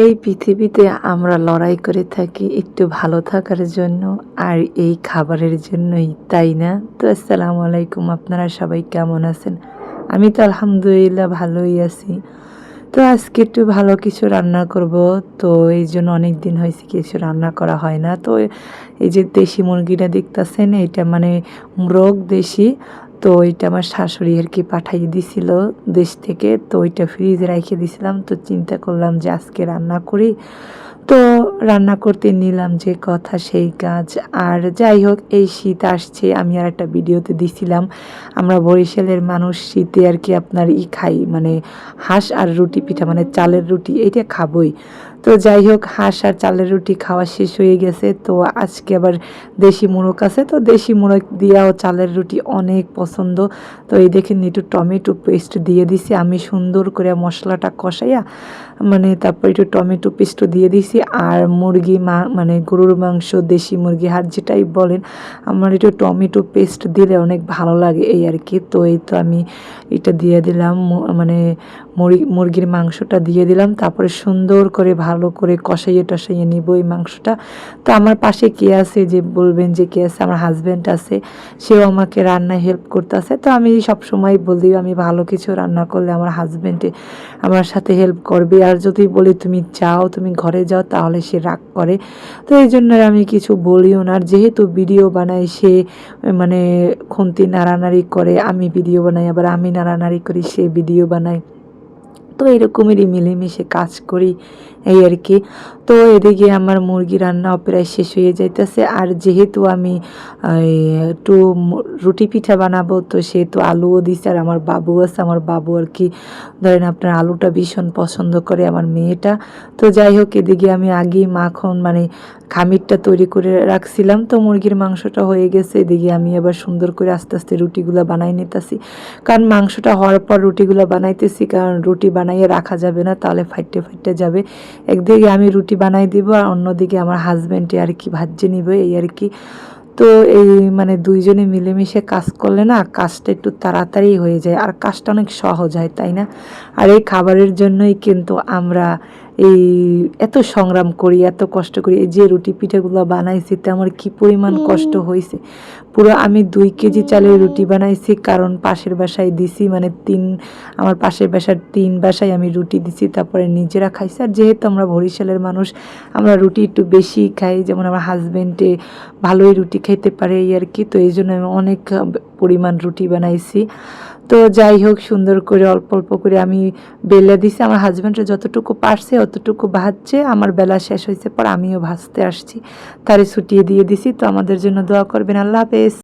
এই পৃথিবীতে আমরা লড়াই করে থাকি একটু ভালো থাকার জন্য আর এই খাবারের জন্যই, তাই না? তো আসসালামু আলাইকুম, আপনারা সবাই কেমন আছেন? আমি তো আলহামদুলিল্লাহ ভালোই আছি। তো আজকে একটু ভালো কিছু রান্না করব। তো এই জন্য অনেক দিন হয়েছে কিছু রান্না করা হয় না। তো এই যে দেশি মুরগিটা দেখতাছেন, এটা মানে মোরগ দেশি। তো এটা আমার শাশুড়ি আর কি পাঠাইয়ে দিছিল দেশ থেকে। তো ওইটা ফ্রিজে রেখে দিছিলাম। তো চিন্তা করলাম যে আজকে রান্না করি। তো রান্না করতে নিলাম, যে কথা সেই কাজ। আর যাই হোক, এই শীত আসছে, আমি আর একটা ভিডিওতে দিছিলাম আমরা বরিশালের মানুষ শীতে আর কি আপনার খাই, মানে হাঁস আর রুটি পিঠা, মানে চালের রুটি এইটা খাবই। তো যাই হোক, হাঁস আর চালের রুটি খাওয়া শেষ হয়ে গেছে। তো আজকে আবার দেশি মোরগ আছে, তো দেশি মোরগ দিয়াও চালের রুটি অনেক পছন্দ। তো এই দেখেন, একটু টমেটো পেস্ট দিয়ে দিছি আমি, সুন্দর করে মশলাটা কষাইয়া, মানে তারপর একটু টমেটো পেস্ট দিয়ে দিছি। আর মুরগি মানে গরুর মাংস, দেশি মুরগি হাড় যেটাই বলেন, আমার একটু টমেটো পেস্ট দিলে অনেক ভালো লাগে এই আর কি। তো এই তো আমি এটা দিয়ে দিলাম, মানে মুরগির মাংসটা দিয়ে দিলাম। তারপরে সুন্দর করে ভালো করে কষাইয়ে টসাইয়ে নিব এই মাংসটা। তো আমার পাশে কে আছে যে বলবেন যে কে আছে, আমার হাজব্যান্ড আছে, সেও আমাকে রান্নায় হেল্প করতেছে। তো আমি সব সময় বলি, আমি ভালো কিছু রান্না করলে আমার হাজব্যান্ডে আমার সাথে হেল্প করবে, আর যদি বলি তুমি যাও, তুমি ঘরে যাও, তাহলে সে রাগ করে। তো এই জন্য আমি কিছু বলিও না। আর যেহেতু ভিডিও বানাই, সে মানে খুন্তি নাড়ানাড়ি করে, আমি ভিডিও বানাই, আবার আমি নাড়ানাড়ি করি, সে ভিডিও বানায়। তো এরকমেরই মিলেমিশে কাজ করি এই আর কি। তো এদিকে আমার মুরগি রান্নাও প্রায় শেষ হয়ে যাইতেছে। আর যেহেতু আমি একটু রুটি পিঠা বানাবো, তো সেহেতু আলুও দিছে। আর আমার বাবু আছে, আমার বাবু আর কি ধরেন আপনার আলুটা ভীষণ পছন্দ করে, আমার মেয়েটা। তো যাই হোক, এদিকে আমি আগেই মাখন মানে খামিরটা তৈরি করে রাখছিলাম। তো মুরগির মাংসটা হয়ে গেছে, এদিকে আমি আবার সুন্দর করে আস্তে আস্তে রুটিগুলো বানাই নিতেছি। কারণ মাংসটা হওয়ার পর রুটিগুলো বানাইতেছি, কারণ রুটি বানাইয়ে রাখা যাবে না, তাহলে ফাইটে ফাইটে যাবে। একদিকে আমি রুটি বানাই দিব, আর অন্যদিকে আমার হাজব্যান্ডে আর কি ভাজ্যে নিবে এই আর কি। তো এই মানে দুইজনে মিলেমিশে কাজ করলে না, কাজটা একটু তাড়াতাড়ি হয়ে যায়, আর কাজটা অনেক সহজ হয়, তাই না? আর এই খাবারের জন্যই কিন্তু আমরা এই এত সংগ্রাম করি, এত কষ্ট করি। এই যে রুটি পিঠাগুলো বানাইছি, তে আমার কি পরিমাণ কষ্ট হয়েছে। পুরো আমি 2 কেজি চালের রুটি বানাইছি, কারণ পাশের বাসায় দিছি, মানে আমার পাশের বাসার 3 বাসায় আমি রুটি দিছি, তারপরে নিজেরা খাইছি। আর যেহেতু আমরা বরিশালের মানুষ, আমরা রুটি একটু বেশি খাই, যেমন আমার হাজব্যান্ডে ভালোই রুটি খাইতে পারে এই আর কি। তো এই জন্য আমি অনেক পরিমাণ রুটি বানাইছি। তো যাই হোক, সুন্দর করে অল্প অল্প করে আমি বেলে দিছি। আমার হাজব্যান্ডরা যতটুকু পারছে অতটুকু ভাজছে, আমার বেলা শেষ হয়েছে পর আমিও ভাজতে আসছি, তারে ছুটিয়ে দিয়ে দিছি। তো আমাদের জন্য দোয়া করবেন। আল্লাহ হাফেজ।